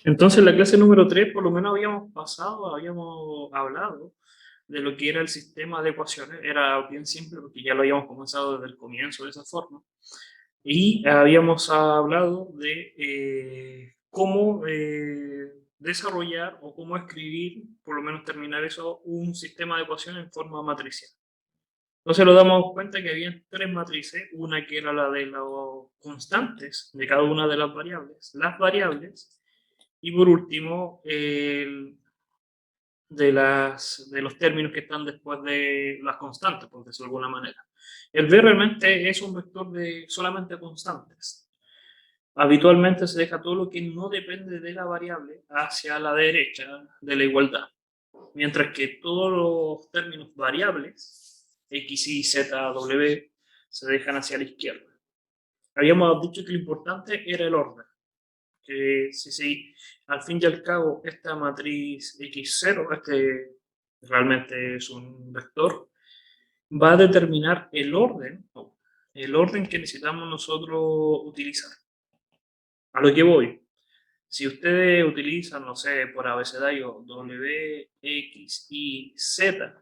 Entonces, en la clase número 3 por lo menos habíamos hablado de lo que era el sistema de ecuaciones. Era bien simple porque ya lo habíamos comenzado desde el comienzo de esa forma. Y habíamos hablado de cómo desarrollar o cómo escribir, por lo menos terminar eso, un sistema de ecuaciones en forma matricial. Entonces nos damos cuenta que había tres matrices, una que era la de los constantes de cada una de las variables, y por último, de los términos que están después de las constantes, por decirlo de alguna manera. El B realmente es un vector de solamente constantes. Habitualmente se deja todo lo que no depende de la variable hacia la derecha de la igualdad, mientras que todos los términos variables, x, y, z, w, se dejan hacia la izquierda. Habíamos dicho que lo importante era el orden, que si al fin y al cabo esta matriz x0, realmente es un vector, va a determinar el orden que necesitamos nosotros utilizar. A lo que voy, si ustedes utilizan, no sé, por abecedario W, X, Y, Z,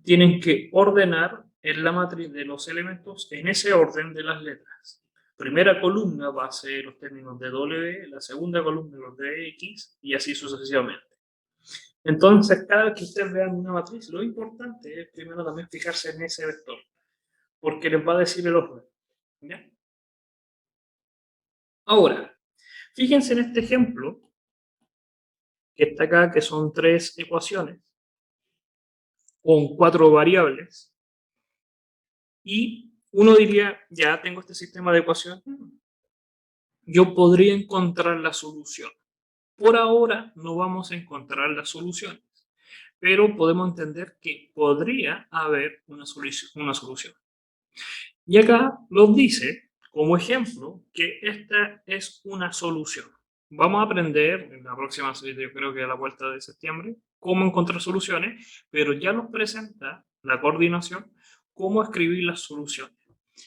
tienen que ordenar en la matriz de los elementos en ese orden de las letras. Primera columna va a ser los términos de W, la segunda columna los de X y así sucesivamente. Entonces, cada vez que ustedes vean una matriz, lo importante es primero también fijarse en ese vector, porque les va a decir el orden. ¿Ya? Ahora, fíjense en este ejemplo que está acá, que son tres ecuaciones con cuatro variables. Y uno diría, ya tengo este sistema de ecuaciones, yo podría encontrar la solución. Por ahora no vamos a encontrar las soluciones, pero podemos entender que podría haber una solución. Y acá nos dice, como ejemplo, que esta es una solución. Vamos a aprender en la próxima, yo creo que a la vuelta de septiembre, cómo encontrar soluciones, pero ya nos presenta la coordinación, cómo escribir las soluciones.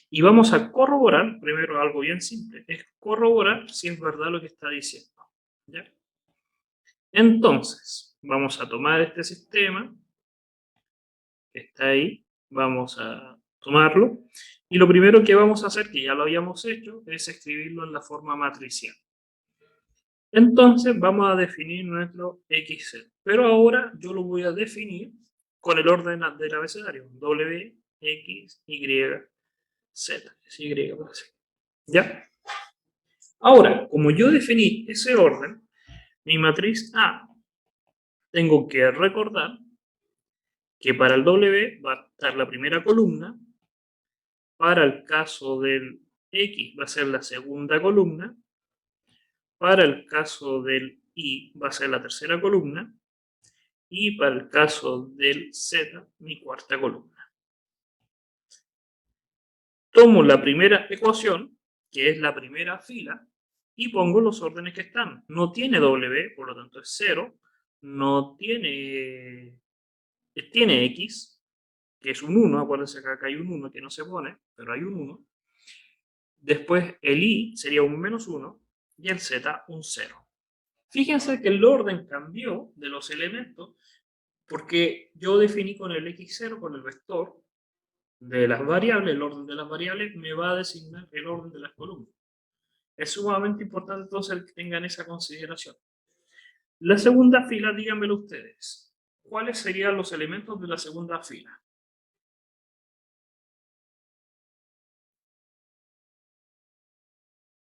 Y vamos a corroborar, primero algo bien simple, es corroborar si es verdad lo que está diciendo. ¿Ya? Entonces, vamos a tomar este sistema que está ahí, vamos a tomarlo, y lo primero que vamos a hacer, que ya lo habíamos hecho, es escribirlo en la forma matricial. Entonces vamos a definir nuestro XZ, pero ahora yo lo voy a definir con el orden del abecedario, W, X, Y, Z, es Y, parece. ¿Ya? Ahora, como yo definí ese orden, mi matriz A, tengo que recordar que para el W va a estar la primera columna, para el caso del X va a ser la segunda columna, para el caso del Y va a ser la tercera columna, y para el caso del Z, mi cuarta columna. Tomo la primera ecuación, que es la primera fila, y pongo los órdenes que están. No tiene W, por lo tanto es 0. No tiene X, que es un 1. Acuérdense que acá hay un 1 que no se pone, pero hay un 1. Después el Y sería un menos 1 y el Z un 0. Fíjense que el orden cambió de los elementos porque yo definí con el X0, con el vector de las variables, el orden de las variables me va a designar el orden de las columnas. Es sumamente importante entonces que tengan esa consideración. La segunda fila, díganmelo ustedes. ¿Cuáles serían los elementos de la segunda fila?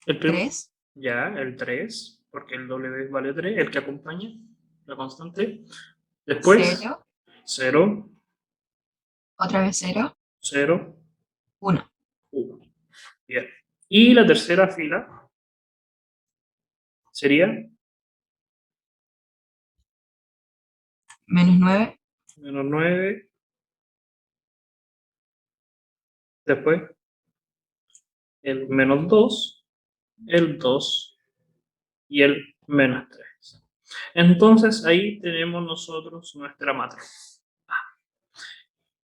El 3. Ya, el 3, porque el W vale 3, el que acompaña la constante. Después, 0. 0, Otra vez 0. 0, 1. 1. Bien. Y la tercera fila sería Menos 9. menos 9, después el menos 2, el 2 y el menos 3. Entonces ahí tenemos nosotros nuestra matriz.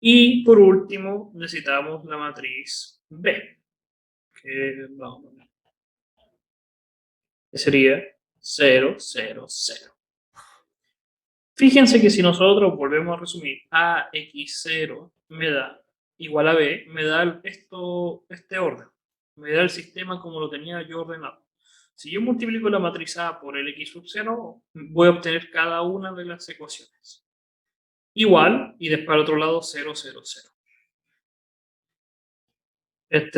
Y por último necesitamos la matriz B, que vamos a poner. Que sería 0, 0, 0. Fíjense que si nosotros volvemos a resumir, AX0 me da igual a B, me da este orden, me da el sistema como lo tenía yo ordenado. Si yo multiplico la matriz A por el X sub 0, voy a obtener cada una de las ecuaciones. Igual, y después al otro lado 0, 0, 0.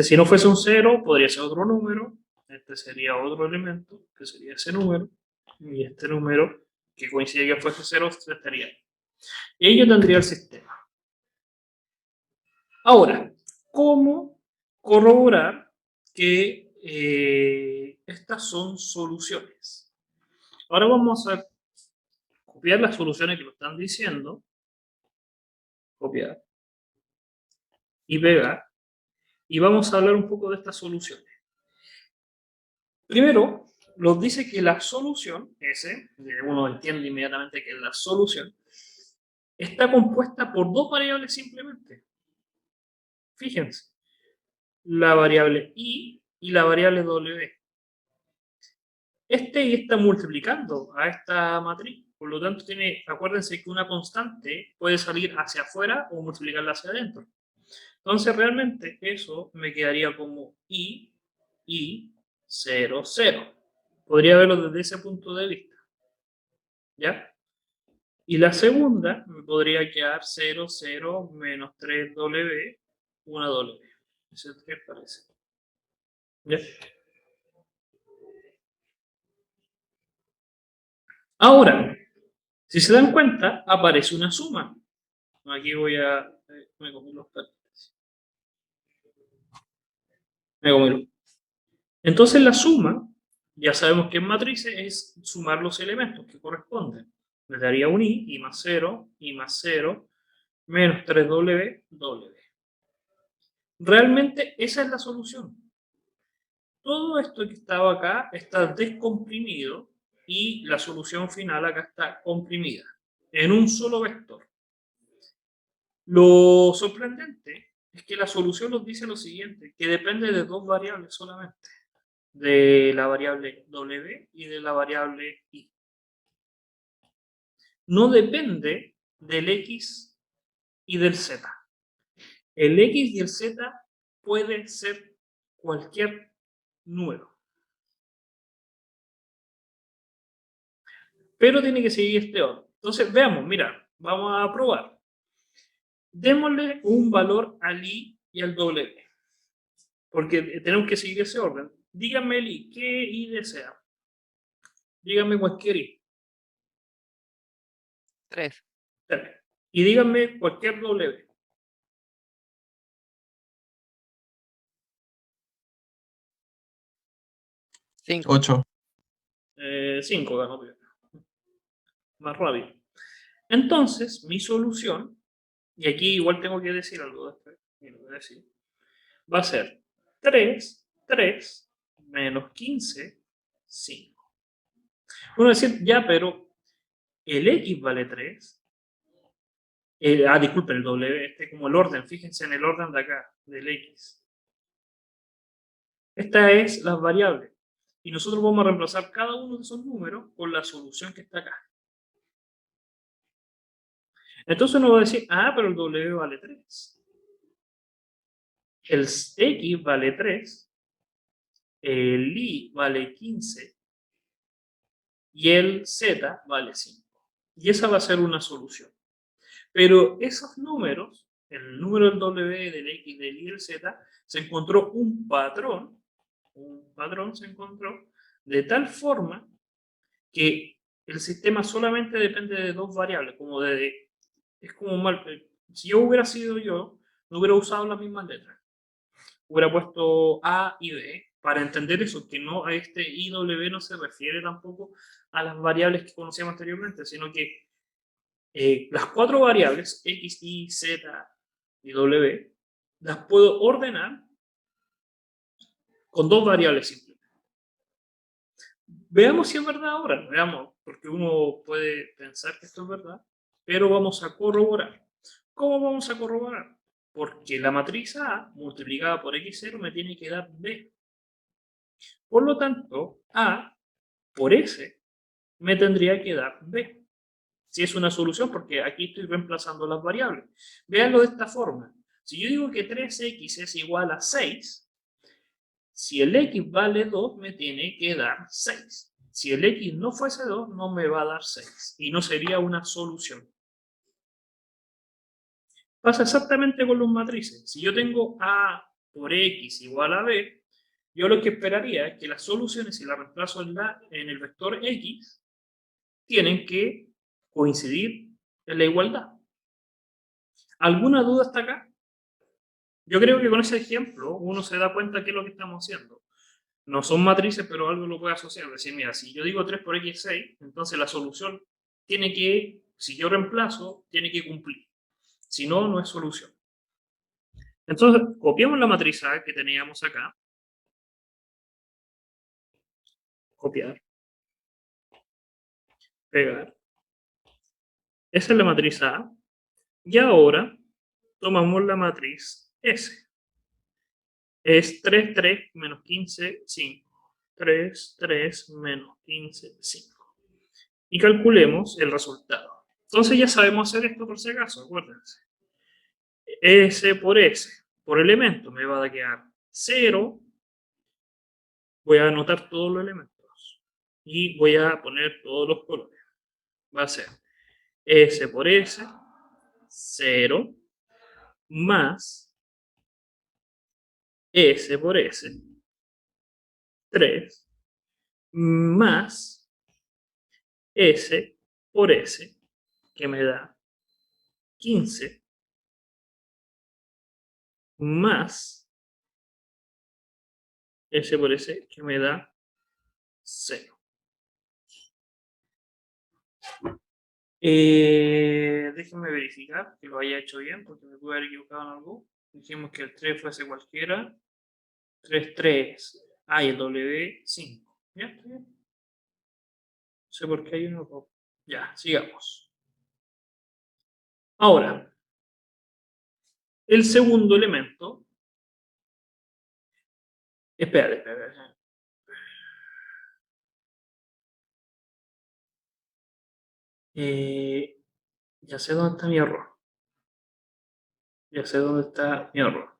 Si no fuese un 0, podría ser otro número. Este sería otro elemento, que sería ese número. Y este número, que coincide que fuese 0, estaría ahí. Y ahí yo tendría el sistema. Ahora, ¿cómo corroborar que estas son soluciones? Ahora vamos a copiar las soluciones que lo están diciendo. Copiar. Y pegar. Y vamos a hablar un poco de estas soluciones. Primero, nos dice que la solución, uno entiende inmediatamente que la solución está compuesta por dos variables simplemente. Fíjense, la variable y la variable w. Y está multiplicando a esta matriz. Por lo tanto, acuérdense que una constante puede salir hacia afuera o multiplicarla hacia adentro. Entonces, realmente eso me quedaría como i, 0, 0. Podría verlo desde ese punto de vista. ¿Ya? Y la segunda me podría quedar 0, 0, menos 3w, 1w. Ese 3 parece. ¿Ya? Ahora, si se dan cuenta, aparece una suma. Aquí voy a... me comí los paréntesis. Me comí los... Entonces la suma, ya sabemos que en matrices es sumar los elementos que corresponden. Me daría un i más 0, menos 3w, w. Realmente esa es la solución. Todo esto que estaba acá está descomprimido y la solución final acá está comprimida en un solo vector. Lo sorprendente es que la solución nos dice lo siguiente, que depende de dos variables solamente, de la variable w y de la variable y. No depende del x y del z. El x y el z puede ser cualquier número. Pero tiene que seguir este orden. Entonces, veamos, mira, vamos a probar. Démosle un valor al i y al w, porque tenemos que seguir ese orden. Díganme el i, ¿qué i desea? Díganme cualquier i. 3. Y díganme cualquier w. 5. 8. 5 ganó más rápido. Entonces, mi solución, y aquí igual tengo que decir algo después, va a ser 3, 3, menos 15, 5. Uno decir, ya, pero el x vale 3. Disculpen, el w, como el orden, fíjense en el orden de acá, del x. Esta es la variable. Y nosotros vamos a reemplazar cada uno de esos números con la solución que está acá. Entonces nos va a decir, pero el w vale 3. El x vale 3. El y vale 15. Y el z vale 5. Y esa va a ser una solución. Pero esos números, el número del w, del x, del y, del z, se encontró un patrón se encontró de tal forma que el sistema solamente depende de dos variables, es como mal, si yo hubiera sido yo, no hubiera usado las mismas letras, hubiera puesto A y B para entender eso, que no a este I, W no se refiere tampoco a las variables que conocíamos anteriormente, sino que las cuatro variables, X, Y, Z y W, las puedo ordenar con dos variables simples. Veamos si es verdad ahora, veamos, porque uno puede pensar que esto es verdad, pero vamos a corroborar. ¿Cómo vamos a corroborar? Porque la matriz A multiplicada por x0 me tiene que dar B. Por lo tanto, A por S me tendría que dar B. Si es una solución, porque aquí estoy reemplazando las variables. Véanlo de esta forma. Si yo digo que 3x es igual a 6, si el x vale 2, me tiene que dar 6. Si el x no fuese 2, no me va a dar 6. Y no sería una solución. Pasa exactamente con los matrices. Si yo tengo A por X igual a B, yo lo que esperaría es que las soluciones, si las reemplazo en el vector X, tienen que coincidir en la igualdad. ¿Alguna duda hasta acá? Yo creo que con ese ejemplo uno se da cuenta de qué es lo que estamos haciendo. No son matrices, pero algo lo puede asociar. Es decir, mira, si yo digo 3 por X es 6, entonces la solución tiene que, si yo reemplazo, tiene que cumplir. Si no, no es solución. Entonces, copiamos la matriz A que teníamos acá. Copiar. Pegar. Esa es la matriz A. Y ahora tomamos la matriz S. Es 3, 3, menos 15, 5. 3, 3, menos 15, 5. Y calculemos el resultado. Entonces ya sabemos hacer esto por si acaso, acuérdense. S por S, por elemento, me va a quedar 0. Voy a anotar todos los elementos. Y voy a poner todos los colores. Va a ser S por S, 0, más S por S, 3, más S por S, que me da 15, más S por S, que me da 0. Déjenme verificar que lo haya hecho bien, porque me pude haber equivocado en algo. Dijimos que el 3 fuese cualquiera. 3, 3. Ah, y el W, 5. ¿Ya? ¿Está bien? No sé por qué hay uno. Ya, sigamos. Ahora, el segundo elemento. Espérate. Ya sé dónde está mi error. Ya sé dónde está mi error.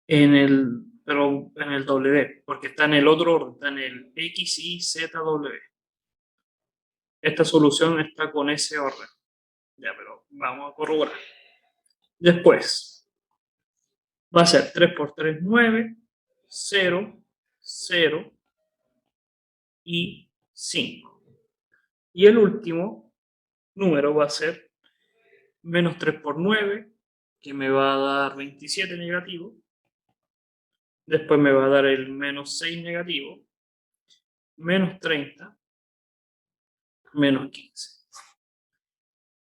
Pero en el W, porque está en el otro orden, está en el X, Y, Z, W. Esta solución está con ese orden. Ya, pero vamos a corroborar. Después, va a ser 3 por 3, 9, 0, 0 y 5. Y el último número va a ser menos 3 por 9, que me va a dar 27 negativo. Después me va a dar el menos 6 negativo, menos 30, menos 15.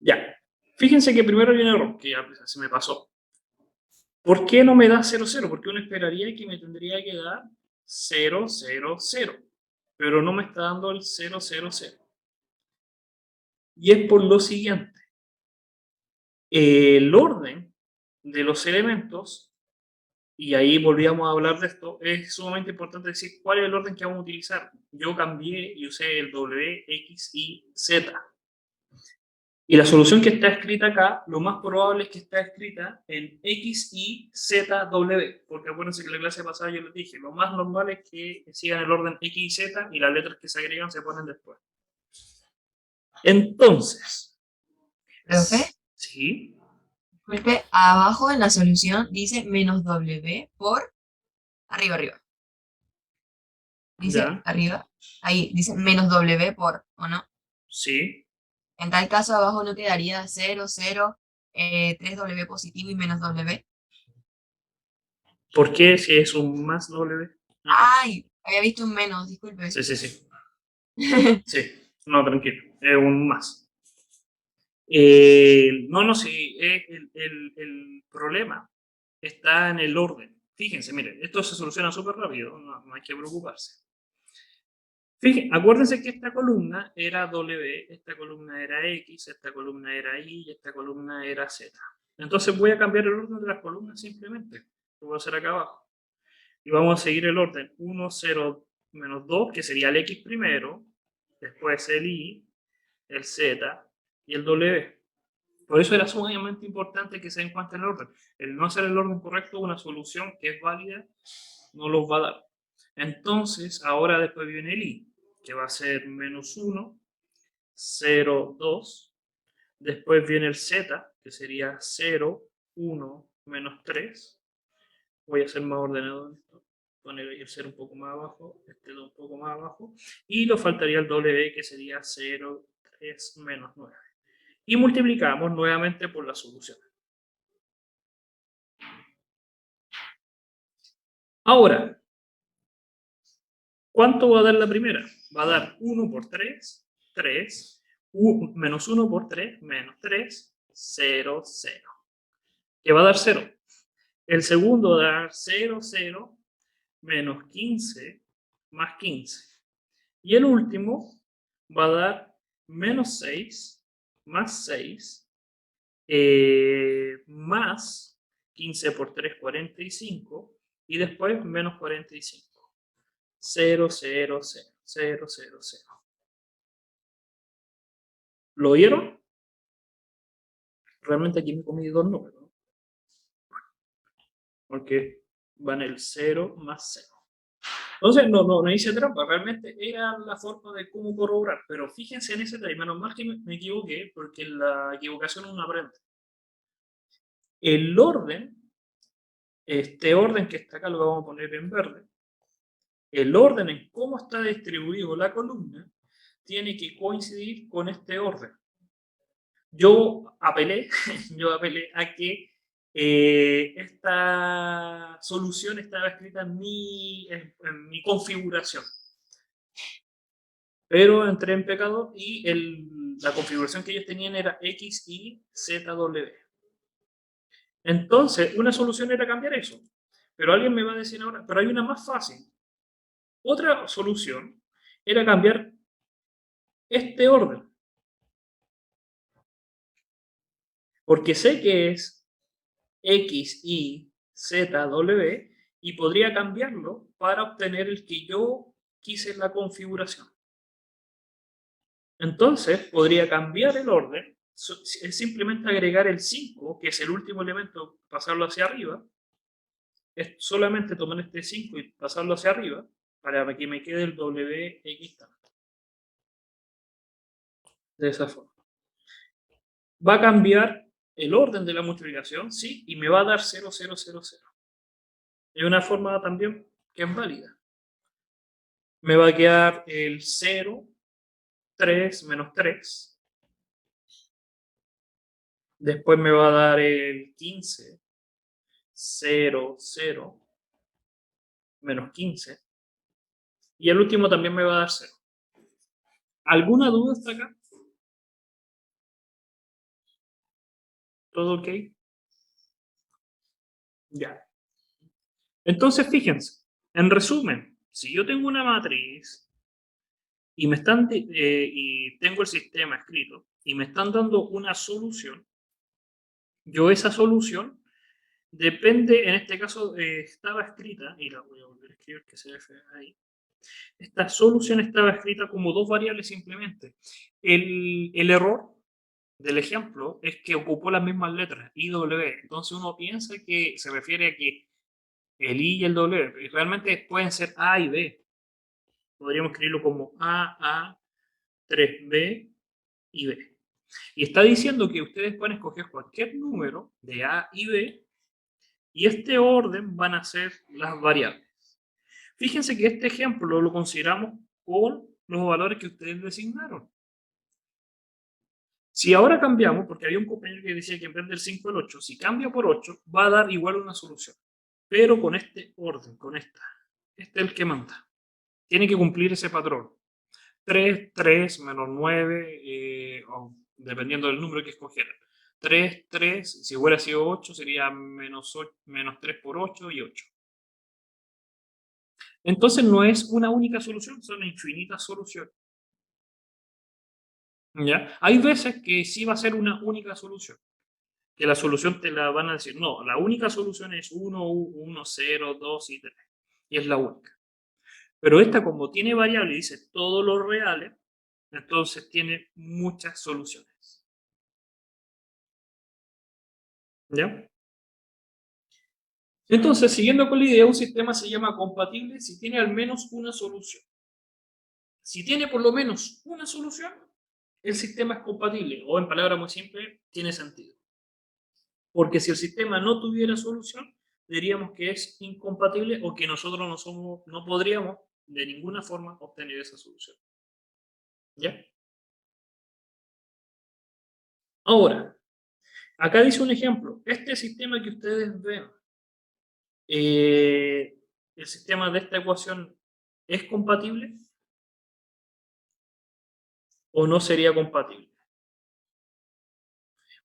Ya, fíjense que primero viene el error, que ya se me pasó. ¿Por qué no me da 0, 0? Porque uno esperaría que me tendría que dar 0, 0, 0. Pero no me está dando el 0, 0, 0. Y es por lo siguiente. El orden de los elementos, y ahí volvíamos a hablar de esto, es sumamente importante decir cuál es el orden que vamos a utilizar. Yo cambié y usé el W, X, Y, Z. Y la solución que está escrita acá, lo más probable es que está escrita en X, Y, Z, W. Porque acuérdense que en la clase pasada yo les dije, lo más normal es que sigan el orden X y Z y las letras que se agregan se ponen después. Entonces. ¿Profe? Sí. Disculpe, abajo en la solución dice menos W por arriba. Dice Ya. arriba, ahí dice menos W por, ¿o no? Sí. En tal caso, abajo no quedaría 0, 0, 3W positivo y menos W. ¿Por qué si es un más W? Ay, había visto un menos, disculpe. Sí. Sí, no, tranquilo, es un más. No, sí, el problema está en el orden. Fíjense, miren, esto se soluciona súper rápido, no hay que preocuparse. Fíjense, acuérdense que esta columna era W, esta columna era X, esta columna era Y y esta columna era Z. Entonces voy a cambiar el orden de las columnas simplemente. Lo voy a hacer acá abajo. Y vamos a seguir el orden 1, 0, menos 2, que sería el X primero, después el Y, el Z y el W. Por eso era sumamente importante que se encuentre el orden. El no hacer el orden correcto, una solución que es válida, no los va a dar. Entonces, ahora después viene el I, que va a ser menos 1, 0, 2. Después viene el Z, que sería 0, 1, menos 3. Voy a hacer más ordenado esto. Poner el 0 un poco más abajo, este 2 un poco más abajo. Y nos faltaría el W, que sería 0, 3, menos 9. Y multiplicamos nuevamente por la solución. Ahora, ¿cuánto va a dar la primera? Va a dar 1 por 3, 3, menos 1 por 3, menos 3, 0, 0. Que va a dar 0. El segundo va a dar 0, 0, menos 15, más 15. Y el último va a dar menos 6, más 6, más 15 por 3, 45, y después menos 45. 0, 0, 0, 0, 0, 0. ¿Lo oyeron? Realmente aquí me comí dos números, ¿no? Porque van el 0 más 0. Entonces, no hice trampa, realmente era la forma de cómo corroborar, pero fíjense en ese detalle, menos mal que me equivoqué, porque la equivocación uno aprende. El orden, este orden que está acá lo vamos a poner en verde, el orden en cómo está distribuido la columna tiene que coincidir con este orden. Yo apelé a que esta solución estaba escrita en mi configuración. Pero entré en pecado y la configuración que ellos tenían era X, Y, Z, W. Entonces, una solución era cambiar eso. Pero alguien me va a decir ahora, pero hay una más fácil. Otra solución era cambiar este orden. Porque sé que es X, Y, Z, W y podría cambiarlo para obtener el que yo quise en la configuración. Entonces, podría cambiar el orden, es simplemente agregar el 5, que es el último elemento, pasarlo hacia arriba. Es solamente tomar este 5 y pasarlo hacia arriba para que me quede el WX tanto. De esa forma. Va a cambiar el orden de la multiplicación, sí, y me va a dar 0, 0, 0, 0. Es una forma también que es válida. Me va a quedar el 0, 3 menos 3. Después me va a dar el 15, 0, 0, menos 15. Y el último también me va a dar 0. ¿Alguna duda hasta acá? ¿Todo ok? Ya. Entonces, fíjense, en resumen, si yo tengo una matriz y y tengo el sistema escrito y me están dando una solución, yo esa solución depende, en este caso estaba escrita, y la voy a volver a escribir que se ve ahí. Esta solución estaba escrita como dos variables simplemente. El error del ejemplo es que ocupó las mismas letras, I, W. Entonces uno piensa que se refiere a que el I y el W realmente pueden ser A y B. Podríamos escribirlo como A, 3B y B. Y está diciendo que ustedes pueden escoger cualquier número de A y B y este orden van a ser las variables. Fíjense que este ejemplo lo consideramos con los valores que ustedes designaron. Si ahora cambiamos, porque había un compañero que decía que en vez del 5 el 8, si cambia por 8, va a dar igual una solución. Pero con este orden, con esta. Este es el que manda. Tiene que cumplir ese patrón. 3, 3, menos 9, o dependiendo del número que escogieran. 3, 3, si hubiera sido 8, sería menos 3 por 8 y 8. Entonces no es una única solución, son infinitas soluciones. ¿Ya? Hay veces que sí va a ser una única solución, que la solución te la van a decir, no, la única solución es 1, 1, 0, 2 y 3, y es la única. Pero esta, como tiene variable y dice todos los reales, entonces tiene muchas soluciones. ¿Ya? Entonces, siguiendo con la idea, un sistema se llama compatible si tiene al menos una solución. Si tiene por lo menos una solución, el sistema es compatible, o en palabras muy simples, tiene sentido. Porque si el sistema no tuviera solución, diríamos que es incompatible o que nosotros no podríamos de ninguna forma obtener esa solución. ¿Ya? Ahora, acá dice un ejemplo. Este sistema que ustedes ven, el sistema de esta ecuación, ¿es compatible o no sería compatible?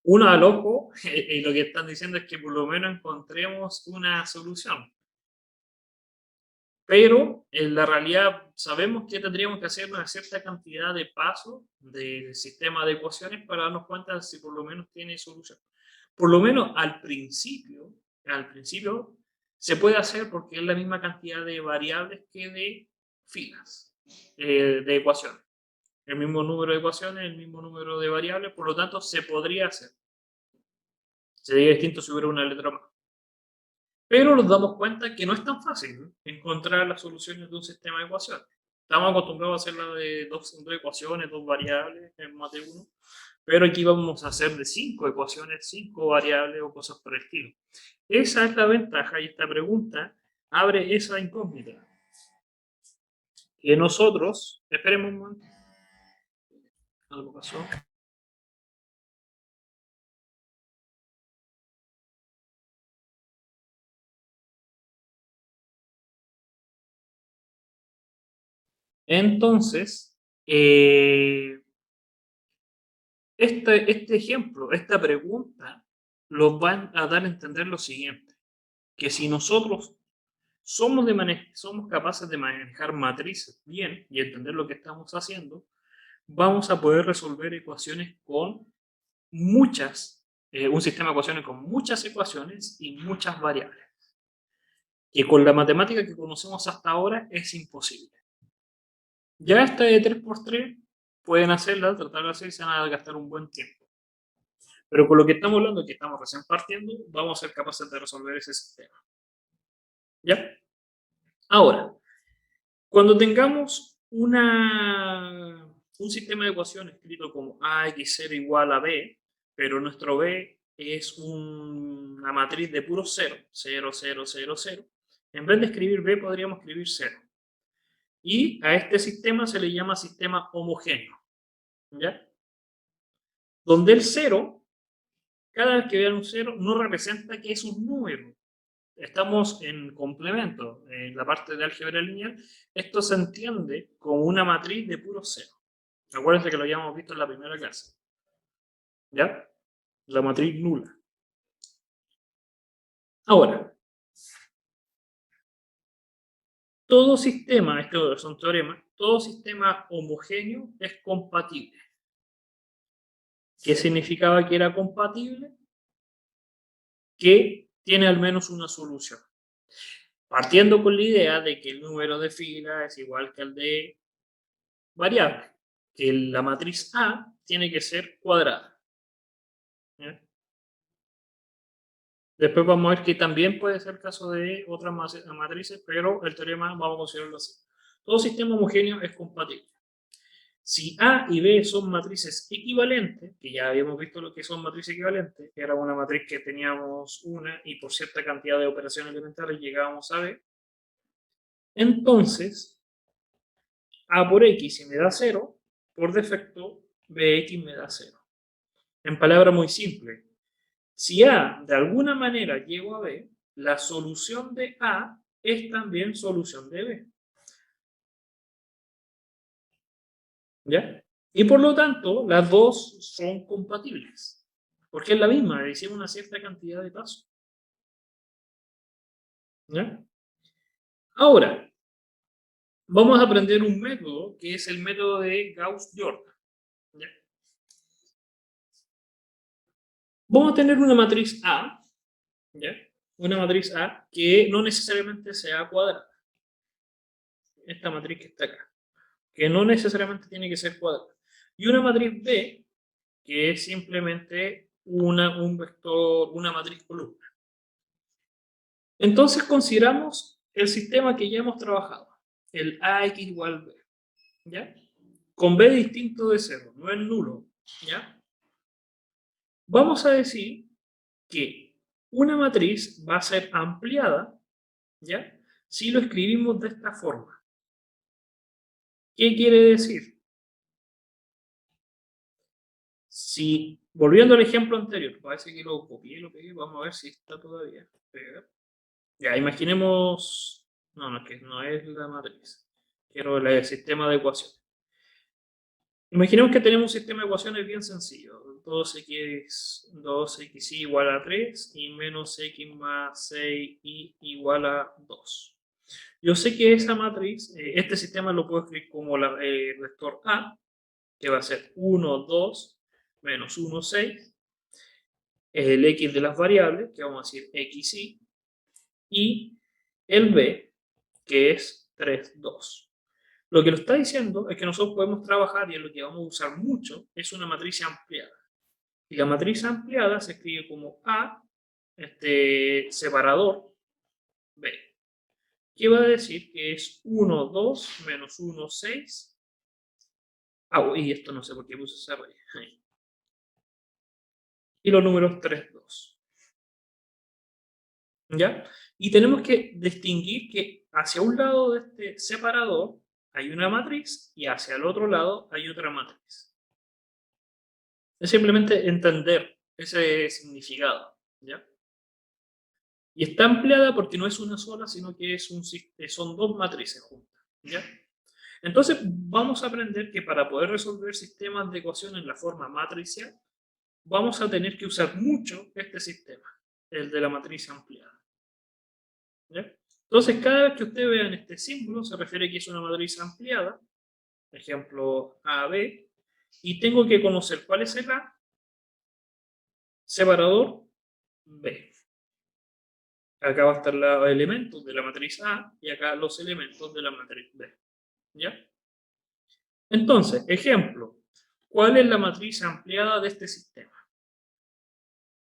Uno al ojo, y lo que están diciendo es que por lo menos encontremos una solución. Pero en la realidad sabemos que tendríamos que hacer una cierta cantidad de pasos del sistema de ecuaciones para darnos cuenta de si por lo menos tiene solución. Por lo menos al principio se puede hacer porque es la misma cantidad de variables que de filas de ecuaciones. El mismo número de ecuaciones, el mismo número de variables, por lo tanto se podría hacer. Sería distinto si hubiera una letra más. Pero nos damos cuenta que no es tan fácil encontrar las soluciones de un sistema de ecuaciones. Estamos acostumbrados a hacerla de dos ecuaciones, dos variables en más de uno, pero aquí vamos a hacer de 5 ecuaciones, 5 variables o cosas por el estilo. Esa es la ventaja y esta pregunta abre esa incógnita. Que nosotros, esperemos un momento, algo pasó. Entonces, este ejemplo, esta pregunta, nos van a dar a entender lo siguiente, que si nosotros somos capaces de manejar matrices bien y entender lo que estamos haciendo, vamos a poder resolver ecuaciones con un sistema de ecuaciones con muchas ecuaciones y muchas variables, que con la matemática que conocemos hasta ahora es imposible. Ya esta de 3×3 pueden hacerla, tratar de hacer y se van a gastar un buen tiempo. Pero con lo que estamos hablando, que estamos recién partiendo, vamos a ser capaces de resolver ese sistema. ¿Ya? Ahora, cuando tengamos un sistema de ecuaciones escrito como AX0 igual a B, pero nuestro B es una matriz de puro 0, 0, 0, 0, 0, en vez de escribir B podríamos escribir 0. Y a este sistema se le llama sistema homogéneo. ¿Ya? Donde el 0, cada vez que vean un 0, no representa que es un número. Estamos en complemento, en la parte de álgebra lineal. Esto se entiende como una matriz de puro 0. Acuérdense que lo habíamos visto en la primera clase. ¿Ya? La matriz nula. Ahora, todo sistema, estos son teoremas, todo sistema homogéneo es compatible. ¿Qué significaba que era compatible? Que tiene al menos una solución. Partiendo con la idea de que el número de filas es igual que el de variable, que la matriz A tiene que ser cuadrada. ¿Ya? Después vamos a ver que también puede ser el caso de otras matrices, pero el teorema vamos a considerarlo así. Todo sistema homogéneo es compatible. Si A y B son matrices equivalentes, que ya habíamos visto lo que son matrices equivalentes, que era una matriz que teníamos una y por cierta cantidad de operaciones elementales llegábamos a B, entonces A por X si me da 0, por defecto Bx me da 0. En palabras muy simples, si A de alguna manera llego a B, la solución de A es también solución de B. ¿Ya? Y por lo tanto, las dos son compatibles. Porque es la misma, hicimos una cierta cantidad de pasos. ¿Ya? Ahora, vamos a aprender un método que es el método de Gauss-Jordan. ¿Ya? Vamos a tener una matriz A, ¿ya? Una matriz A que no necesariamente sea cuadrada. esta matriz que está acá, que no necesariamente tiene que ser cuadrada. Y una matriz B, que es simplemente un vector, una matriz columna. Entonces consideramos el sistema que ya hemos trabajado, el AX igual B, ¿ya? Con B distinto de 0, no es nulo, ¿ya? Vamos a decir que una matriz va a ser ampliada, ¿ya? Si lo escribimos de esta forma. ¿Qué quiere decir? Si, volviendo al ejemplo anterior, parece que lo copié, lo pegué, vamos a ver si está todavía. Ya, imaginemos, no, que no es la matriz, quiero el sistema de ecuaciones. Imaginemos que tenemos un sistema de ecuaciones bien sencillo, 2x igual a 3 y menos x más 6y igual a 2. Yo sé que esa matriz, este sistema lo puedo escribir como el vector A, que va a ser 1, 2, menos 1, 6, el x de las variables, que vamos a decir xy, y el b, que es 3, 2. Lo que lo está diciendo es que nosotros podemos trabajar, y es lo que vamos a usar mucho, es una matriz ampliada. Y la matriz ampliada se escribe como A, separador, B. ¿Qué va a decir? Que es 1, 2, menos 1, 6. Y esto no sé por qué puse esa raya. Y los números 3, 2. ¿Ya? Y tenemos que distinguir que hacia un lado de este separador hay una matriz y hacia el otro lado hay otra matriz. Es simplemente entender ese significado, ¿ya? Y está ampliada porque no es una sola, sino que son dos matrices juntas, ¿ya? Entonces vamos a aprender que para poder resolver sistemas de ecuación en la forma matricial, vamos a tener que usar mucho este sistema, el de la matriz ampliada, ¿ya? Entonces, cada vez que ustedes vean este símbolo, se refiere a que es una matriz ampliada, ejemplo AB, y tengo que conocer cuál es el A, separador B. Acá va a estar los elementos de la matriz A y acá los elementos de la matriz B, ¿ya? Entonces, ejemplo, ¿cuál es la matriz ampliada de este sistema?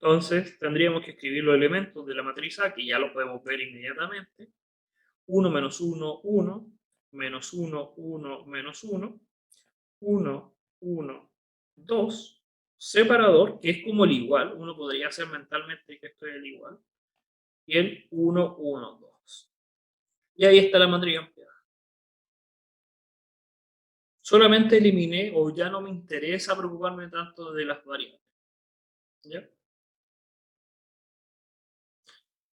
Entonces, tendríamos que escribir los elementos de la matriz A, que ya lo podemos ver inmediatamente. 1 menos 1, 1, menos 1, 1, menos 1, 1, 1, 2, separador, que es como el igual, uno podría hacer mentalmente que esto es el igual, y el 1, 1, 2. Y ahí está la matriz ampliada. Solamente eliminé o ya no me interesa preocuparme tanto de las variables, ¿ya?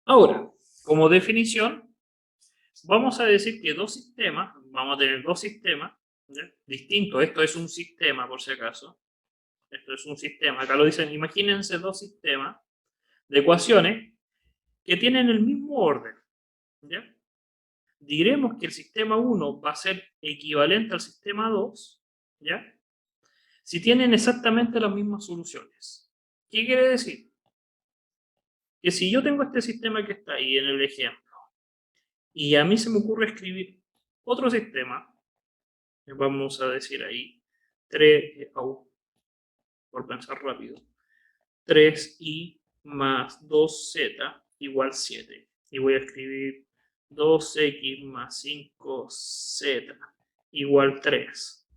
Ahora, como definición, vamos a decir que vamos a tener dos sistemas, ¿ya? Distintos. Esto es un sistema, por si acaso. Esto es un sistema. Acá lo dicen, imagínense dos sistemas de ecuaciones que tienen el mismo orden, ¿ya? Diremos que el sistema 1 va a ser equivalente al sistema 2, ¿ya? Si tienen exactamente las mismas soluciones. ¿Qué quiere decir? Que si yo tengo este sistema que está ahí en el ejemplo, y a mí se me ocurre escribir otro sistema, vamos a decir ahí, 3, por pensar rápido, 3i más 2z igual 7. Y voy a escribir 2x más 5z igual 3.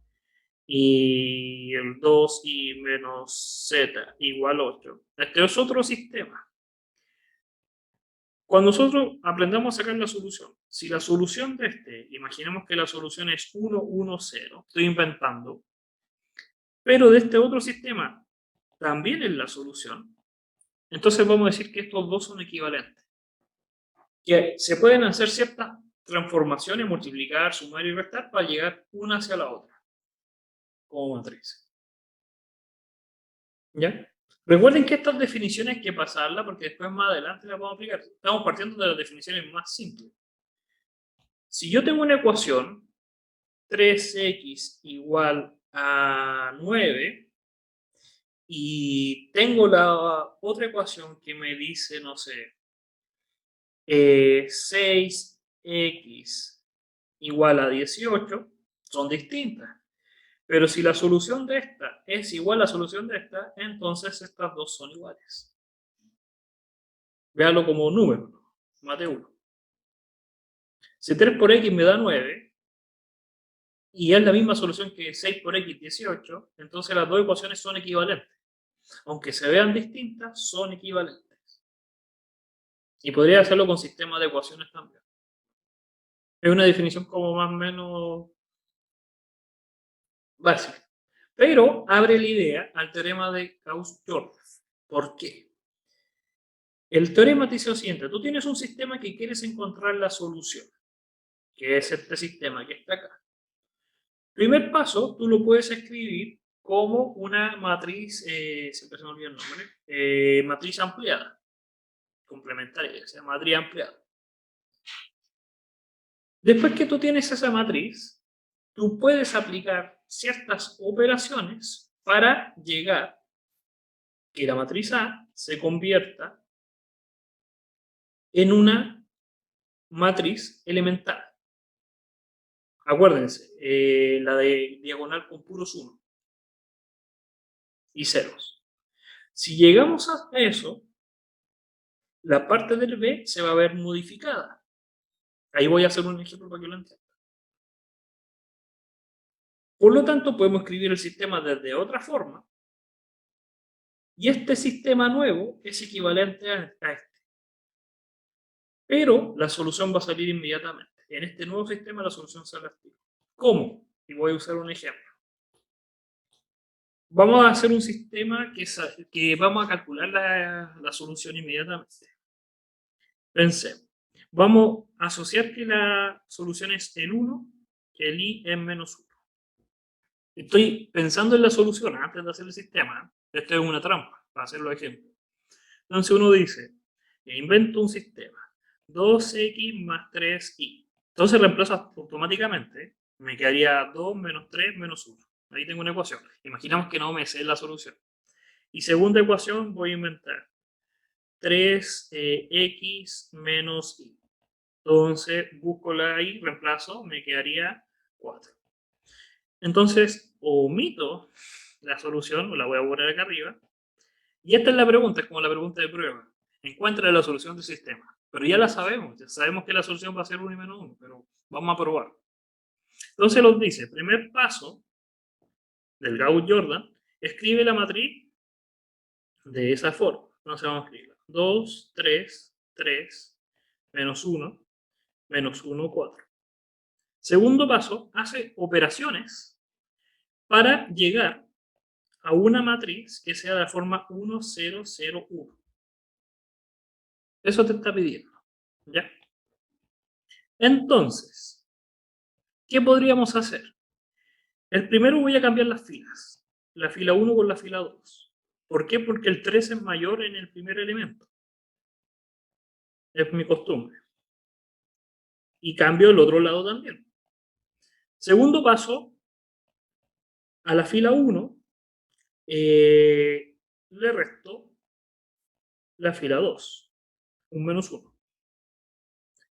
Y el 2i menos z igual 8. Este es otro sistema. Cuando nosotros aprendamos a sacar la solución, si la solución de imaginemos que la solución es 1, 1, 0, estoy inventando, pero de este otro sistema también es la solución, entonces vamos a decir que estos dos son equivalentes. Que se pueden hacer ciertas transformaciones, multiplicar, sumar y restar para llegar una hacia la otra, como matriz. ¿Ya? Recuerden que estas definiciones hay que pasarlas porque después más adelante las vamos a aplicar. Estamos partiendo de las definiciones más simples. Si yo tengo una ecuación, 3x igual a 9, y tengo la otra ecuación que me dice, no sé, 6x igual a 18 son distintas. Pero si la solución de esta es igual a la solución de esta, entonces estas dos son iguales. Véalo como número, mate 1. Si 3 por x me da 9, y es la misma solución que 6 por x 18, entonces las dos ecuaciones son equivalentes. Aunque se vean distintas, son equivalentes. Y podría hacerlo con sistemas de ecuaciones también. Es una definición como más o menos básica. Pero abre la idea al teorema de Gauss-Jordan. ¿Por qué? El teorema dice lo siguiente: tú tienes un sistema que quieres encontrar la solución, que es este sistema que está acá. Primer paso, tú lo puedes escribir como una matriz, siempre se me olvida el nombre, matriz ampliada, complementaria, que se llama matriz ampliada. Después que tú tienes esa matriz, tú puedes aplicar ciertas operaciones para llegar que la matriz A se convierta en una matriz elemental. Acuérdense, la de diagonal con puros 1 y ceros. Si llegamos a eso, la parte del B se va a ver modificada. Ahí voy a hacer un ejemplo para que lo entiendan. Por lo tanto, podemos escribir el sistema desde otra forma. Y este sistema nuevo es equivalente a este. Pero la solución va a salir inmediatamente. En este nuevo sistema la solución sale al tiro. ¿Cómo? Y voy a usar un ejemplo. Vamos a hacer un sistema que vamos a calcular la solución inmediatamente. Pensemos. Vamos a asociar que la solución es el 1, que el i es menos 1. Estoy pensando en la solución antes de hacer el sistema. Esto es una trampa, para hacer los ejemplos. Entonces uno dice, invento un sistema, 2x más 3y. Entonces reemplazo automáticamente, me quedaría 2 menos 3 menos 1. Ahí tengo una ecuación. Imaginamos que no me sé la solución. Y segunda ecuación voy a inventar 3x menos y. Entonces busco la y, reemplazo, me quedaría 4. Entonces omito la solución, o la voy a borrar acá arriba. Y esta es la pregunta, es como la pregunta de prueba. Encuentra la solución del sistema. Pero ya la sabemos, ya sabemos que la solución va a ser 1 y menos 1, pero vamos a probar. Entonces nos dice, primer paso del Gauss-Jordan, escribe la matriz de esa forma. Entonces vamos a escribir 2, 3, 3, menos 1, menos 1, 4. Segundo paso, hace operaciones para llegar a una matriz que sea de la forma 1, 0, 0, 1. Eso te está pidiendo, ¿ya? Entonces, ¿qué podríamos hacer? El primero voy a cambiar las filas. La fila 1 con la fila 2. ¿Por qué? Porque el 3 es mayor en el primer elemento. Es mi costumbre. Y cambio el otro lado también. Segundo paso, a la fila 1 le resto la fila 2, un menos 1.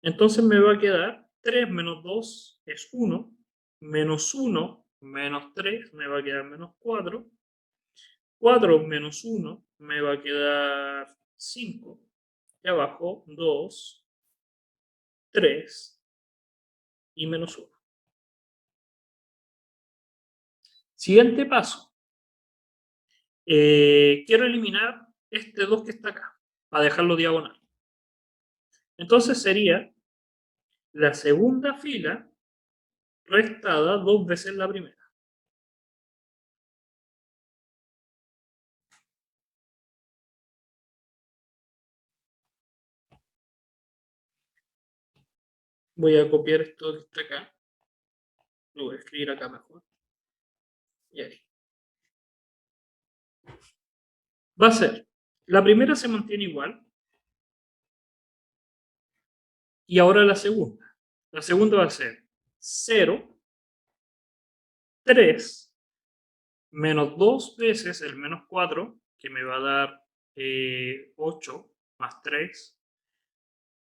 Entonces me va a quedar 3 menos 2 es 1, menos 1 menos 3 me va a quedar menos 4, 4 menos 1 me va a quedar 5, y abajo 2, 3 y menos 1. Siguiente paso. Quiero eliminar este 2 que está acá, para dejarlo diagonal. Entonces sería la segunda fila restada 2 veces la primera. Voy a copiar esto que está acá. Lo voy a escribir acá mejor. Y ahí. Va a ser, la primera se mantiene igual. Y ahora la segunda. La segunda va a ser 0, 3, menos 2 veces el menos 4, que me va a dar 8 más 3,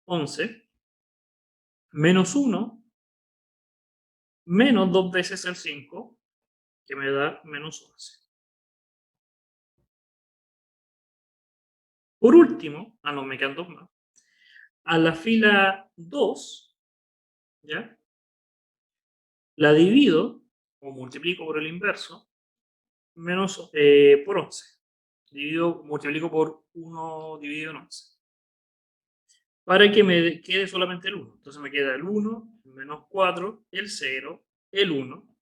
11, menos 1, menos 2 veces el 5, que me da menos 11. Por último, no, me quedan 2 más. A la fila 2, ¿ya? La divido o multiplico por el inverso, menos por 11. Multiplico por 1 dividido en 11. Para que me quede solamente el 1. Entonces me queda el 1, el menos 4, el 0, el 1,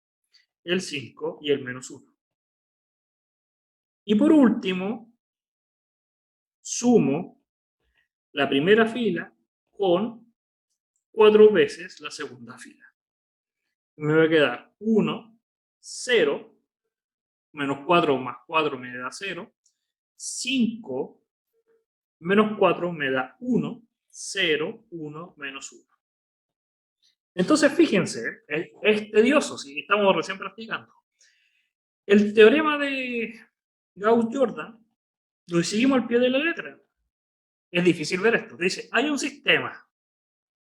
el 5 y el menos 1. Y por último, sumo la primera fila con 4 veces la segunda fila. Me va a quedar 1, 0, menos 4 más 4 me da 0, 5, menos 4 me da 1, 0, 1, menos 1. Entonces, fíjense, es tedioso si estamos recién practicando. El teorema de Gauss-Jordan lo seguimos al pie de la letra. Es difícil ver esto. Dice, hay un sistema.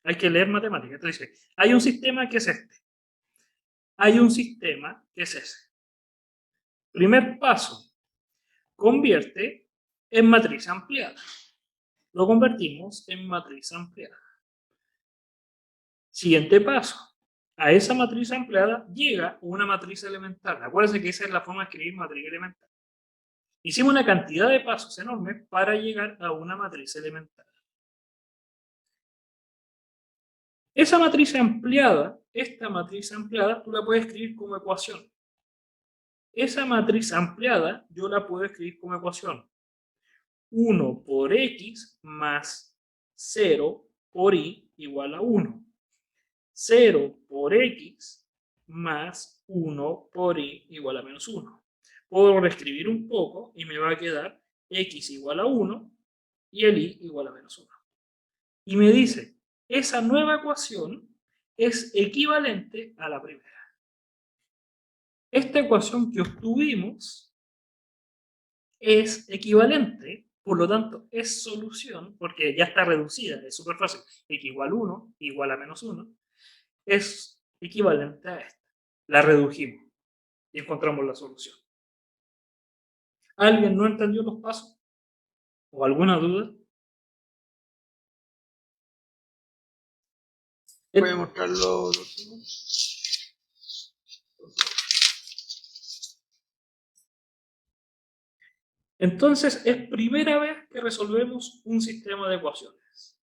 Hay que leer matemáticas. Entonces dice, hay un sistema que es este. Hay un sistema que es ese. Primer paso, convierte en matriz ampliada. Lo convertimos en matriz ampliada. Siguiente paso. A esa matriz ampliada llega una matriz elemental. Acuérdense que esa es la forma de escribir matriz elemental. Hicimos una cantidad de pasos enormes para llegar a una matriz elemental. Esa matriz ampliada, esta matriz ampliada, tú la puedes escribir como ecuación. Esa matriz ampliada yo la puedo escribir como ecuación. 1 por x más 0 por y igual a 1. 0 por x más 1 por y igual a menos 1. Puedo reescribir un poco y me va a quedar x igual a 1 y el y igual a menos 1. Y me dice, esa nueva ecuación es equivalente a la primera. Esta ecuación que obtuvimos es equivalente, por lo tanto es solución, porque ya está reducida, es súper fácil, x igual a 1, igual a menos 1, es equivalente a esta. La redujimos y encontramos la solución. ¿Alguien no entendió los pasos? ¿O alguna duda? ¿Puede mostrarlo? Entonces, es primera vez que resolvemos un sistema de ecuaciones.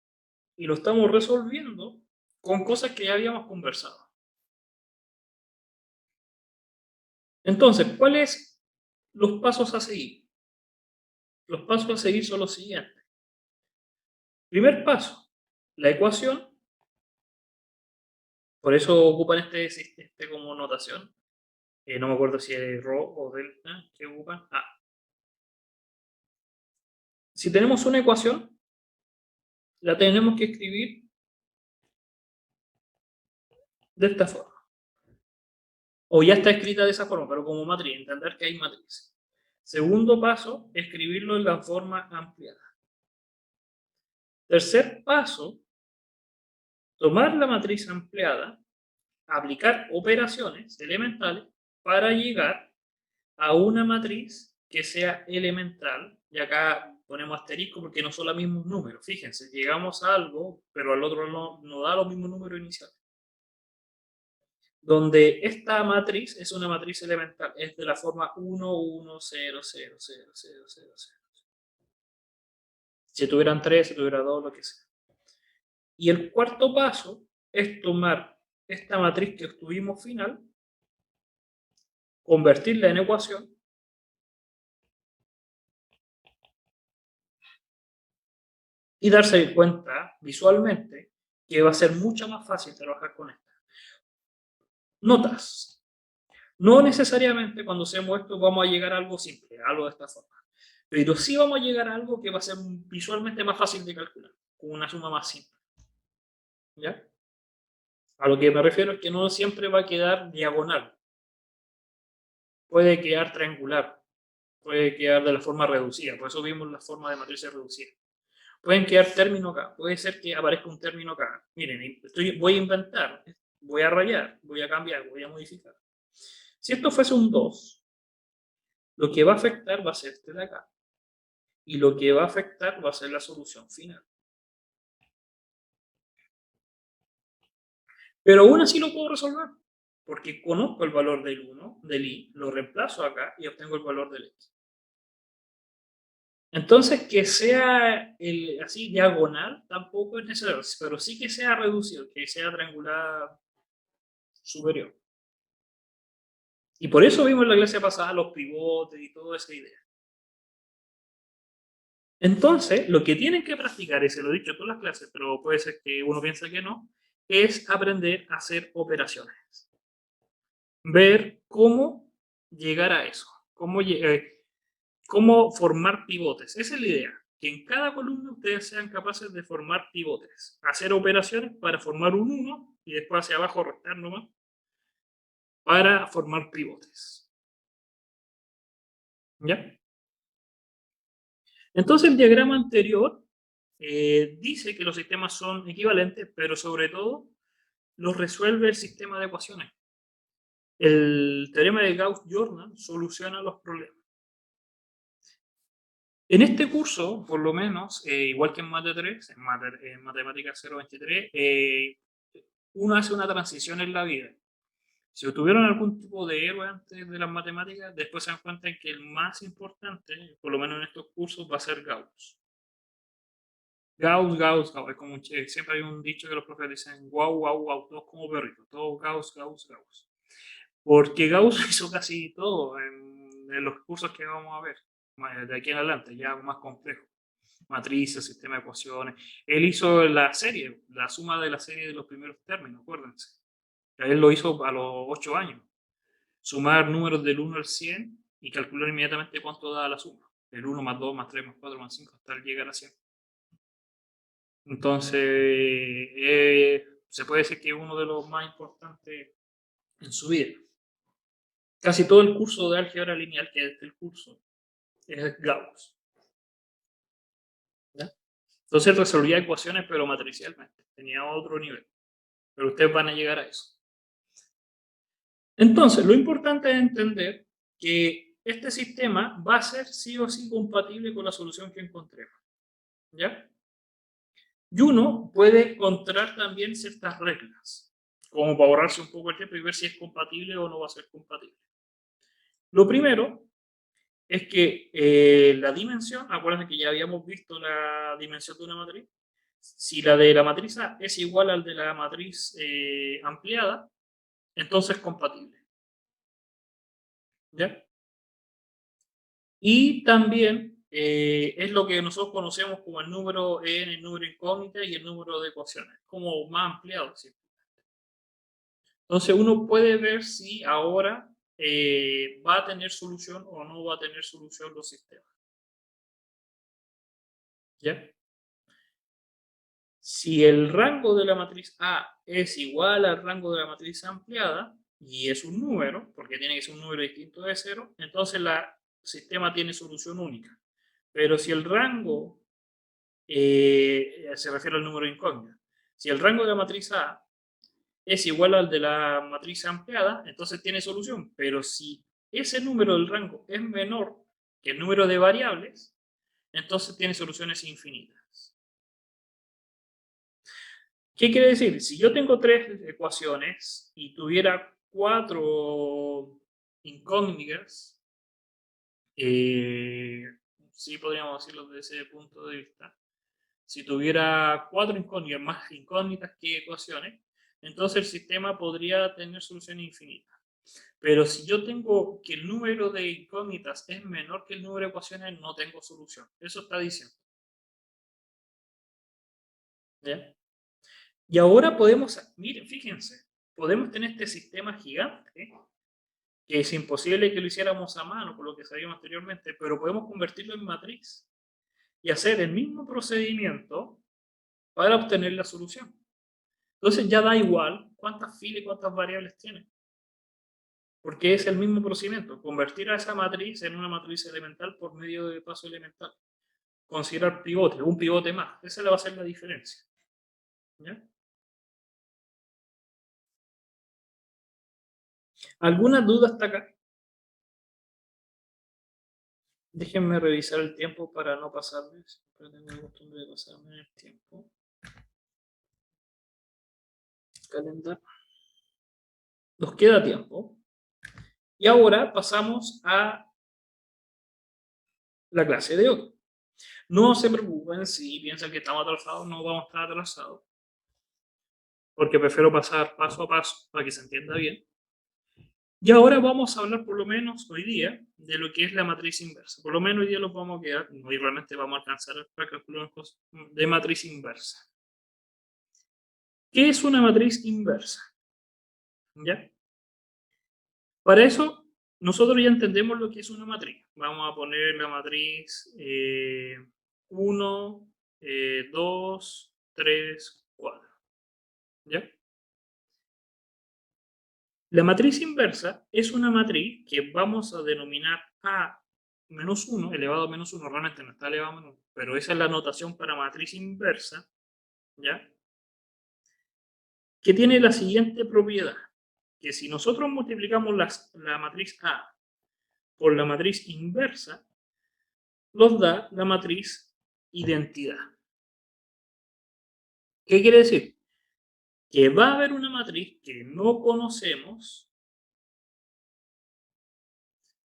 Y lo estamos resolviendo con cosas que ya habíamos conversado. Entonces, ¿cuáles los pasos a seguir? Los pasos a seguir son los siguientes. Primer paso, la ecuación. Por eso ocupan este como notación. No me acuerdo si es rho o delta que ocupan. Si tenemos una ecuación, la tenemos que escribir de esta forma. O ya está escrita de esa forma, pero como matriz, entender que hay matriz. Segundo paso, escribirlo en la forma ampliada. Tercer paso, tomar la matriz ampliada, aplicar operaciones elementales para llegar a una matriz que sea elemental. Y acá ponemos asterisco porque no son los mismos números. Fíjense, llegamos a algo, pero al otro no da los mismos números iniciales. Donde esta matriz es una matriz elemental, es de la forma 1, 1, 0, 0, 0, 0, 0, 0. Si tuvieran 3, si tuviera 2, lo que sea. Y el cuarto paso es tomar esta matriz que obtuvimos final, convertirla en ecuación y darse cuenta visualmente que va a ser mucho más fácil trabajar con esta. Notas. No necesariamente cuando hacemos esto vamos a llegar a algo simple, a algo de esta forma. Pero sí vamos a llegar a algo que va a ser visualmente más fácil de calcular, con una suma más simple. ¿Ya? A lo que me refiero es que no siempre va a quedar diagonal. Puede quedar triangular. Puede quedar de la forma reducida. Por eso vimos la forma de matrices reducidas. Pueden quedar términos acá. Puede ser que aparezca un término acá. Miren, voy a inventar. voy a rayar, voy a cambiar, voy a modificar. Si esto fuese un 2, lo que va a afectar va a ser este de acá. Y lo que va a afectar va a ser la solución final. Pero aún así lo puedo resolver, porque conozco el valor del 1, del i, lo reemplazo acá y obtengo el valor del x. Entonces, que sea así diagonal tampoco es necesario, pero sí que sea reducido, que sea triangular superior. Y por eso vimos en la clase pasada los pivotes y toda esa idea. Entonces, lo que tienen que practicar, y se lo he dicho en todas las clases, pero puede ser que uno piense que no, es aprender a hacer operaciones. Ver cómo llegar a eso, cómo formar pivotes. Esa es la idea, que en cada columna ustedes sean capaces de formar pivotes, hacer operaciones para formar un 1 y después hacia abajo restar nomás para formar pivotes. ¿Ya? Entonces el diagrama anterior dice que los sistemas son equivalentes, pero sobre todo los resuelve el sistema de ecuaciones. El teorema de Gauss-Jordan soluciona los problemas. En este curso, por lo menos, igual que en Mate 3, en Matemáticas 023, uno hace una transición en la vida. Si tuvieron algún tipo de héroe antes de las matemáticas, después se dan cuenta que el más importante, por lo menos en estos cursos, va a ser Gauss. Gauss, Gauss, Gauss. Es como siempre hay un dicho que los profes dicen, guau, guau, guau, todos como perritos, todos Gauss, Gauss, Gauss. Porque Gauss hizo casi todo en los cursos que vamos a ver de aquí en adelante, ya algo más complejo. Matrices, sistema de ecuaciones. Él hizo la serie, la suma de la serie de los primeros términos, acuérdense. Él lo hizo a los 8 años. Sumar números del 1 al 100 y calcular inmediatamente cuánto da la suma. El 1 más 2 más 3 más 4 más 5 hasta llegar a 100. Entonces, se puede decir que es uno de los más importantes en su vida. Casi todo el curso de álgebra lineal que es el curso es Gauss. ¿Ya? Entonces resolvía ecuaciones pero matricialmente, tenía otro nivel. Pero ustedes van a llegar a eso. Entonces, lo importante es entender que este sistema va a ser sí o sí compatible con la solución que encontremos. ¿Ya? Y uno puede encontrar también ciertas reglas, como para ahorrarse un poco el tiempo y ver si es compatible o no va a ser compatible. Lo primero es que la dimensión, acuérdense que ya habíamos visto la dimensión de una matriz, si la de la matriz A es igual al de la matriz ampliada, entonces es compatible. ¿Ya? Y también es lo que nosotros conocemos como el número n, el número incógnita y el número de ecuaciones, como más ampliado. ¿Sí? Entonces uno puede ver si ahora va a tener solución o no va a tener solución los sistemas. ¿Ya? Si el rango de la matriz A es igual al rango de la matriz ampliada, y es un número, porque tiene que ser un número distinto de 0, entonces el sistema tiene solución única. Pero si el rango, se refiere al número incógnito, si el rango de la matriz A es igual al de la matriz ampliada, entonces tiene solución. Pero si ese número del rango es menor que el número de variables, entonces tiene soluciones infinitas. ¿Qué quiere decir? Si yo tengo 3 ecuaciones y tuviera 4 incógnitas, sí podríamos decirlo desde ese punto de vista. Si tuviera 4 incógnitas más incógnitas que ecuaciones, entonces el sistema podría tener solución infinita. Pero si yo tengo que el número de incógnitas es menor que el número de ecuaciones, no tengo solución. Eso está diciendo. ¿Ya? Y ahora podemos, miren, fíjense, podemos tener este sistema gigante, que es imposible que lo hiciéramos a mano, por lo que sabíamos anteriormente, pero podemos convertirlo en matriz y hacer el mismo procedimiento para obtener la solución. Entonces ya da igual cuántas filas y cuántas variables tiene, porque es el mismo procedimiento, convertir a esa matriz en una matriz elemental por medio de paso elemental. Considerar pivote, un pivote más, esa le va a ser la diferencia. ¿Ya? ¿Alguna duda hasta acá? Déjenme revisar el tiempo para no pasarme. Siempre tengo la costumbre de pasarme en el tiempo. Calendario. Nos queda tiempo. Y ahora pasamos a la clase de hoy. No se preocupen si piensan que estamos atrasados, no vamos a estar atrasados. Porque prefiero pasar paso a paso para que se entienda bien. Y ahora vamos a hablar por lo menos hoy día de lo que es la matriz inversa. Por lo menos hoy día lo vamos a quedar, no, y realmente vamos a alcanzar para calcular cosas de matriz inversa. ¿Qué es una matriz inversa? ¿Ya? Para eso, nosotros ya entendemos lo que es una matriz. Vamos a poner la matriz 1, 2, 3, 4. ¿Ya? La matriz inversa es una matriz que vamos a denominar A menos 1, elevado a menos 1, realmente no está elevado a menos 1, pero esa es la notación para matriz inversa, ¿ya? Que tiene la siguiente propiedad, que si nosotros multiplicamos la matriz A por la matriz inversa, nos da la matriz identidad. ¿Qué quiere decir? Que va a haber una matriz que no conocemos,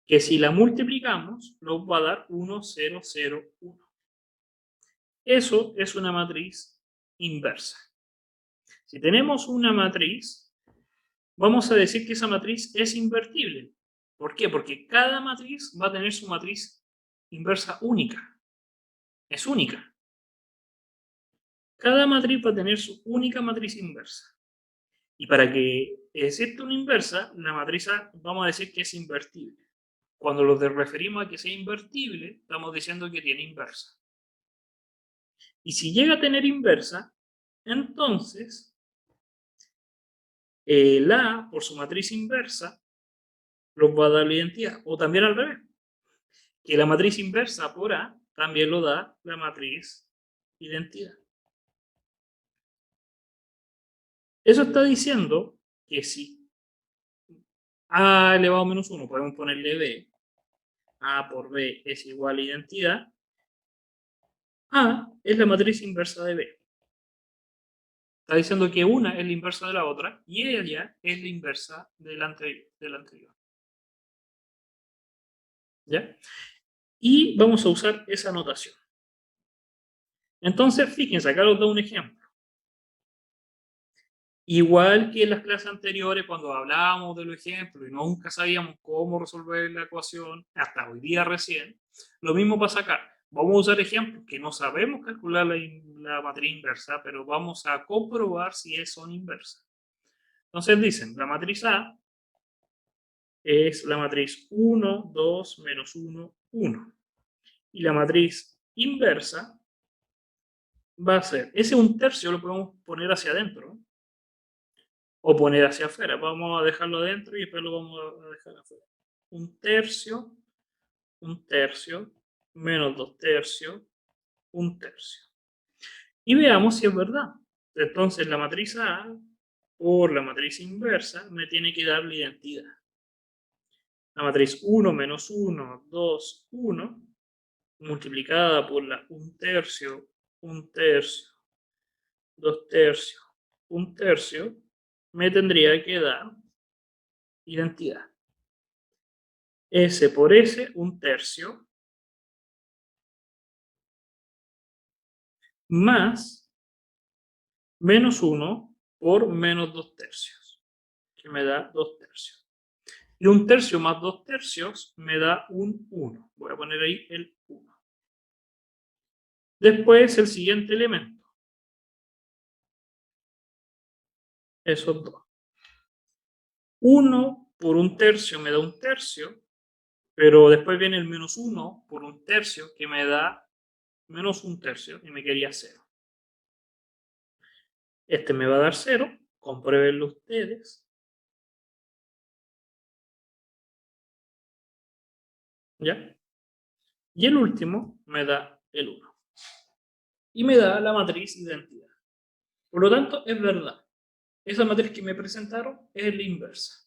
que si la multiplicamos nos va a dar 1, 0, 0, 1. Eso es una matriz inversa. Si tenemos una matriz, vamos a decir que esa matriz es invertible. ¿Por qué? Porque cada matriz va a tener su matriz inversa única. Es única. Cada matriz va a tener su única matriz inversa. Y para que exista una inversa, la matriz A vamos a decir que es invertible. Cuando nos referimos a que sea invertible, estamos diciendo que tiene inversa. Y si llega a tener inversa, entonces la A, por su matriz inversa, nos va a dar la identidad. O también al revés, que la matriz inversa por A también lo da la matriz identidad. Eso está diciendo que si A elevado a menos 1, podemos ponerle B, A por B es igual a identidad, A es la matriz inversa de B. Está diciendo que una es la inversa de la otra y ella es la inversa del anterior. ¿Ya? Y vamos a usar esa notación. Entonces, fíjense, acá os doy un ejemplo. Igual que en las clases anteriores, cuando hablábamos de los ejemplos y nunca sabíamos cómo resolver la ecuación, hasta hoy día recién, lo mismo pasa acá. Vamos a usar ejemplos que no sabemos calcular la matriz inversa, pero vamos a comprobar si son inversas. Entonces dicen, la matriz A es la matriz 1, 2, menos 1, 1. Y la matriz inversa va a ser, ese 1/3 lo podemos poner hacia adentro o poner hacia afuera. Vamos a dejarlo adentro y después lo vamos a dejar afuera. 1/3, 1/3, menos 2/3, 1/3. Y veamos si es verdad. Entonces la matriz A por la matriz inversa me tiene que dar la identidad. La matriz 1 menos 1, 2, 1, multiplicada por la 1/3, 1/3, 2/3, 1/3, me tendría que dar identidad. S por S, 1/3, más menos 1 por menos 2/3, que me da 2/3. Y 1/3 más 2/3 me da un 1. Voy a poner ahí el 1. Después el siguiente elemento. Esos dos. 1 por 1/3 me da 1/3, pero después viene el menos 1 por 1/3 que me da menos 1/3 y me quería 0. Este me va a dar 0, compruébenlo ustedes. ¿Ya? Y el último me da el 1. Y me da la matriz identidad. Por lo tanto, es verdad. Esa matriz que me presentaron es la inversa.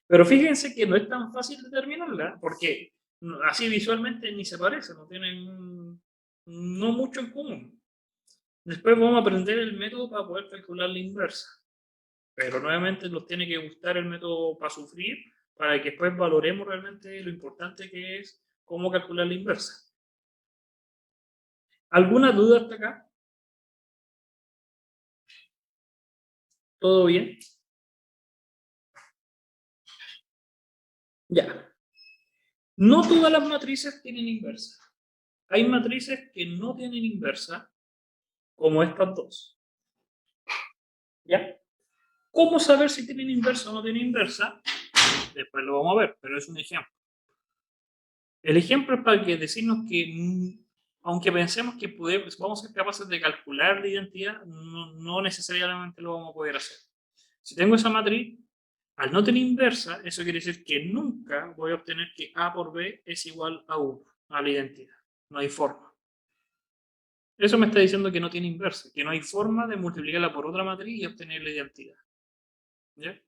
Pero fíjense que no es tan fácil determinarla, porque así visualmente ni se parecen, no tienen no mucho en común. Después vamos a aprender el método para poder calcular la inversa. Pero nuevamente nos tiene que gustar el método para sufrir, para que después valoremos realmente lo importante que es cómo calcular la inversa. ¿Alguna duda hasta acá? ¿Todo bien? Ya. No todas las matrices tienen inversa. Hay matrices que no tienen inversa, como estas dos. ¿Ya? ¿Cómo saber si tienen inversa o no tienen inversa? Después lo vamos a ver, pero es un ejemplo. El ejemplo es para que decirnos que, aunque pensemos que vamos a ser capaces de calcular la identidad, no necesariamente lo vamos a poder hacer. Si tengo esa matriz, al no tener inversa, eso quiere decir que nunca voy a obtener que A por B es igual a 1, a la identidad. No hay forma. Eso me está diciendo que no tiene inversa, que no hay forma de multiplicarla por otra matriz y obtener la identidad. ¿Ya?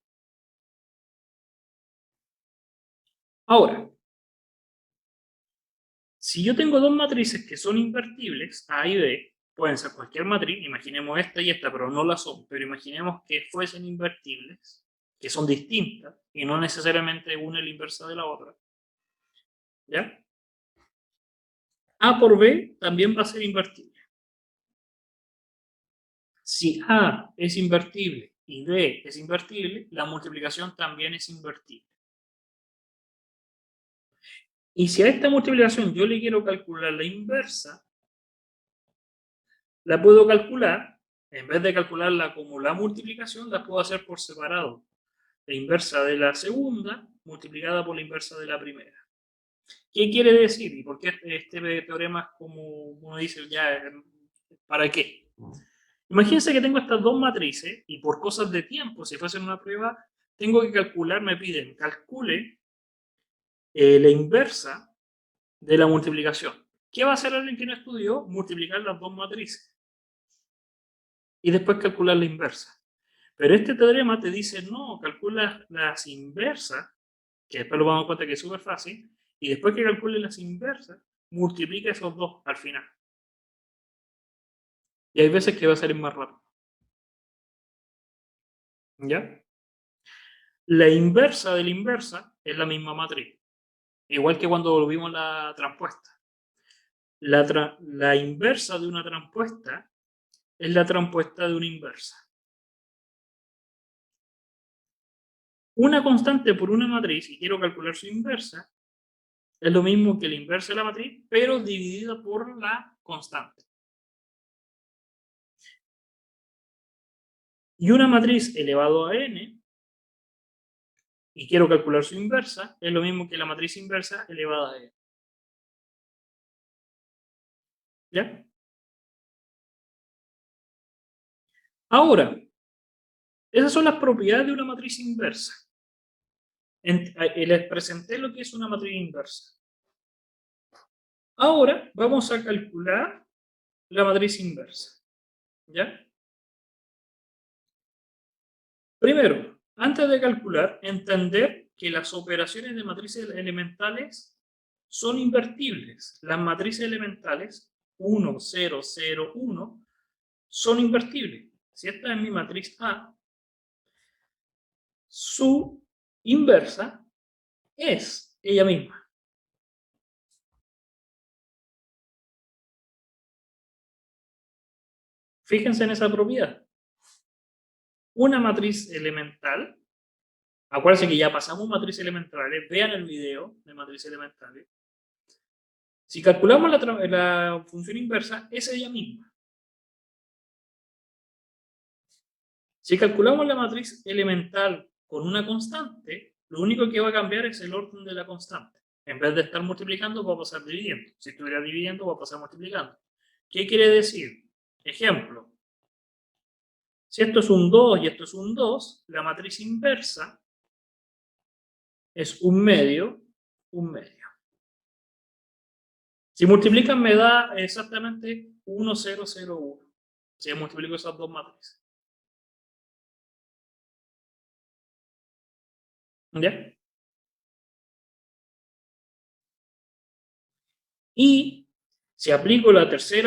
Ahora, si yo tengo dos matrices que son invertibles, A y B, pueden ser cualquier matriz, imaginemos esta y esta, pero no la son, pero imaginemos que fuesen invertibles, que son distintas, y no necesariamente una es la inversa de la otra. ¿Ya? A por B también va a ser invertible. Si A es invertible y B es invertible, la multiplicación también es invertible. Y si a esta multiplicación yo le quiero calcular la inversa, la puedo calcular, en vez de calcularla como la multiplicación, la puedo hacer por separado. La inversa de la segunda multiplicada por la inversa de la primera. ¿Qué quiere decir? ¿Y por qué este teorema es como uno dice ya, para qué? Imagínense que tengo estas dos matrices y por cosas de tiempo, si fuese una prueba, tengo que calcular, me piden, calcule la inversa de la multiplicación. ¿Qué va a hacer alguien que no estudió? Multiplicar las dos matrices y después calcular la inversa. Pero este teorema te dice, no, calcula las inversas, que después lo vamos a dar cuenta que es súper fácil, y después que calcule las inversas, multiplica esos dos al final. Y hay veces que va a salir más rápido. ¿Ya? La inversa de la inversa es la misma matriz. Igual que cuando volvimos la transpuesta. La inversa de una transpuesta es la transpuesta de una inversa. Una constante por una matriz, y quiero calcular su inversa, es lo mismo que la inversa de la matriz, pero dividida por la constante. Y una matriz elevado a n, y quiero calcular su inversa, es lo mismo que la matriz inversa elevada a n. ¿Ya? Ahora, esas son las propiedades de una matriz inversa. Les presenté lo que es una matriz inversa. Ahora vamos a calcular la matriz inversa. ¿Ya? Primero, antes de calcular, entender que las operaciones de matrices elementales son invertibles. Las matrices elementales 1, 0, 0, 1 son invertibles. Si esta es mi matriz A, su inversa es ella misma. Fíjense en esa propiedad. Una matriz elemental, acuérdense que ya pasamos matrices elementales, vean el video de matrices elementales. Si calculamos la función inversa, es ella misma. Si calculamos la matriz elemental con una constante, lo único que va a cambiar es el orden de la constante. En vez de estar multiplicando, va a pasar dividiendo. Si estuviera dividiendo, va a pasar multiplicando. ¿Qué quiere decir? Ejemplo. Si esto es un 2 y esto es un 2, la matriz inversa es un medio, un medio. Si multiplican me da exactamente 1, 0, 0, 1. Si multiplico esas dos matrices. ¿Ya? Y si aplico la tercer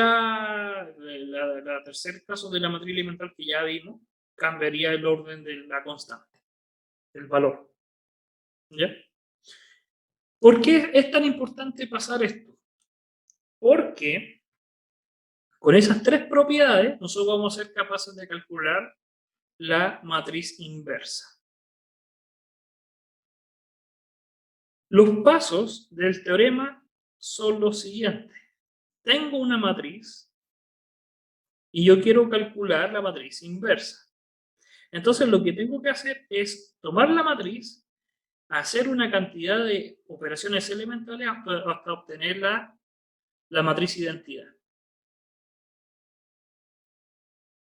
caso de la matriz elemental que ya vimos, cambiaría el orden de la constante, el valor. ¿Ya? ¿Por qué es tan importante pasar esto? Porque con esas tres propiedades nosotros vamos a ser capaces de calcular la matriz inversa. Los pasos del teorema son los siguientes. Tengo una matriz y yo quiero calcular la matriz inversa. Entonces lo que tengo que hacer es tomar la matriz, hacer una cantidad de operaciones elementales hasta obtener la matriz identidad.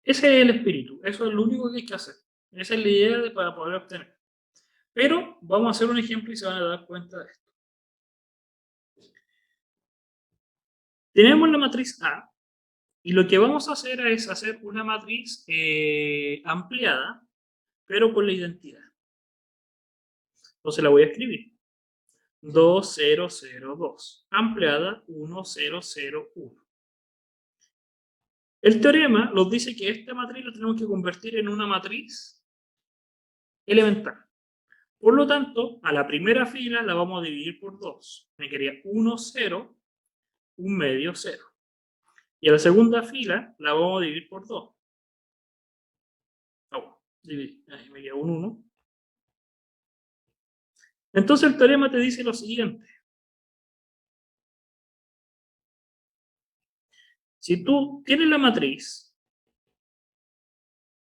Ese es el espíritu, eso es lo único que hay que hacer. Esa es la idea para poder obtener. Pero vamos a hacer un ejemplo y se van a dar cuenta de esto. Tenemos la matriz A y lo que vamos a hacer es hacer una matriz ampliada, pero con la identidad. Entonces la voy a escribir. 2, 0, 0, 2. Ampliada 1, 0, 0, 1. El teorema nos dice que esta matriz la tenemos que convertir en una matriz elemental. Por lo tanto, a la primera fila la vamos a dividir por 2. Me quedaría 1, 0, 1 medio, 0. Y a la segunda fila la vamos a dividir por 2. Ahí me queda un 1. Entonces el teorema te dice lo siguiente. Si tú tienes la matriz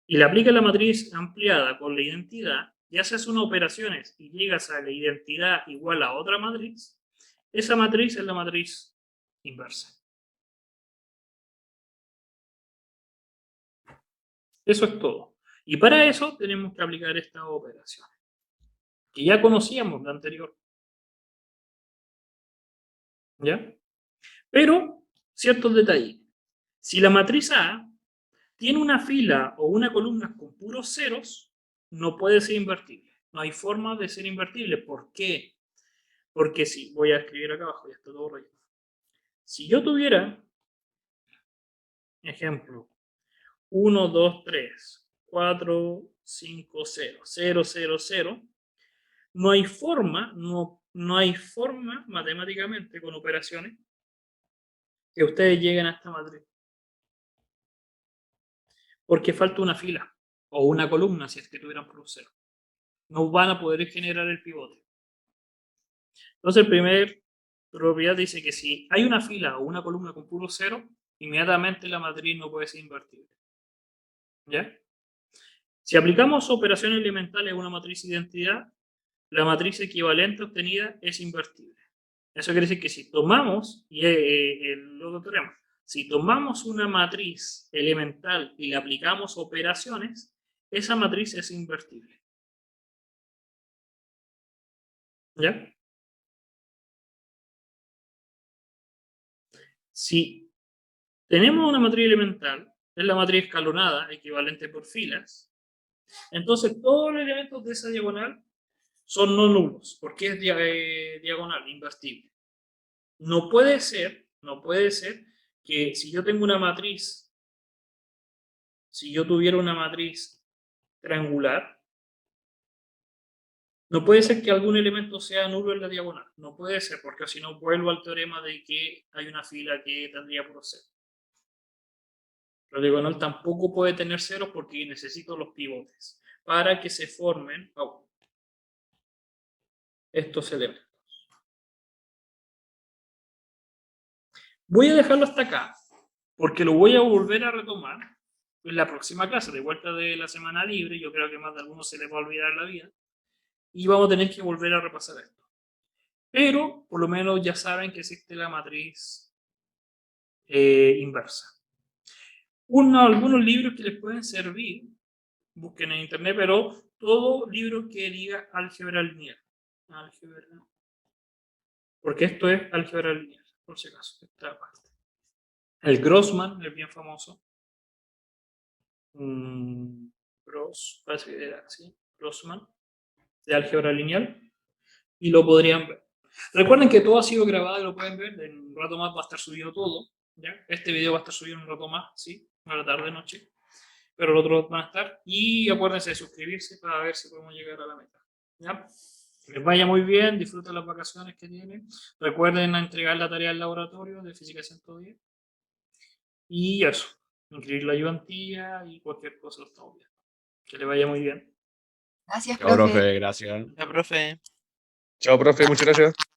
y le aplicas la matriz ampliada con la identidad y haces unas operaciones y llegas a la identidad igual a otra matriz, esa matriz es la matriz inversa. Eso es todo. Y para eso tenemos que aplicar estas operaciones, que ya conocíamos de anterior. ¿Ya? Pero, ciertos detalles. Si la matriz A tiene una fila o una columna con puros ceros, no puede ser invertible. No hay forma de ser invertible. ¿Por qué? Porque si, voy a escribir acá abajo, ya está todo relleno. Si yo tuviera, ejemplo, 1, 2, 3, 4, 5, 0, 0, 0, 0, no hay forma, no hay forma matemáticamente con operaciones que ustedes lleguen a esta matriz. Porque falta una fila o una columna si es que tuvieran por cero. No van a poder generar el pivote. Entonces, el primer propiedad dice que si hay una fila o una columna con puro cero, inmediatamente la matriz no puede ser invertible. ¿Ya? Si aplicamos operaciones elementales a una matriz identidad, la matriz equivalente obtenida es invertible. Eso quiere decir que si tomamos, y el otro teorema, si tomamos una matriz elemental y le aplicamos operaciones, esa matriz es invertible. ¿Ya? Si tenemos una matriz elemental, es la matriz escalonada, equivalente por filas, entonces todos los elementos de esa diagonal son no nulos, porque es diagonal, invertible. No puede ser que si yo tengo una matriz, si yo tuviera una matriz triangular, no puede ser que algún elemento sea nulo en la diagonal. No puede ser, porque si no vuelvo al teorema de que hay una fila que tendría por cero. La diagonal tampoco puede tener ceros porque necesito los pivotes para que se formen estos elementos. Voy a dejarlo hasta acá porque lo voy a volver a retomar en la próxima clase, de vuelta de la semana libre. Yo creo que más de algunos se les va a olvidar la vida y vamos a tener que volver a repasar esto. Pero por lo menos ya saben que existe la matriz inversa. Algunos libros que les pueden servir, busquen en internet, pero todo libro que diga álgebra lineal. Porque esto es álgebra lineal, por si acaso, esta parte. El Grossman es bien famoso. Parece que era así, Grossman. de álgebra lineal y lo podrían ver. Recuerden que todo ha sido grabado y lo pueden ver. En un rato más va a estar subido todo. ¿Ya? Este video va a estar subido en un rato más, ¿sí? A la tarde, noche. Pero los otros van a estar. Y acuérdense de suscribirse para ver si podemos llegar a la meta. ¿Ya? Que les vaya muy bien, disfruten las vacaciones que tienen. Recuerden entregar la tarea al laboratorio de Física 110. Y eso, inscribir la ayudantía y cualquier cosa lo estamos viendo. Que les vaya muy bien. Gracias, Chao, profe. profe, gracias. Ya, profe. Chao, profe, muchas gracias.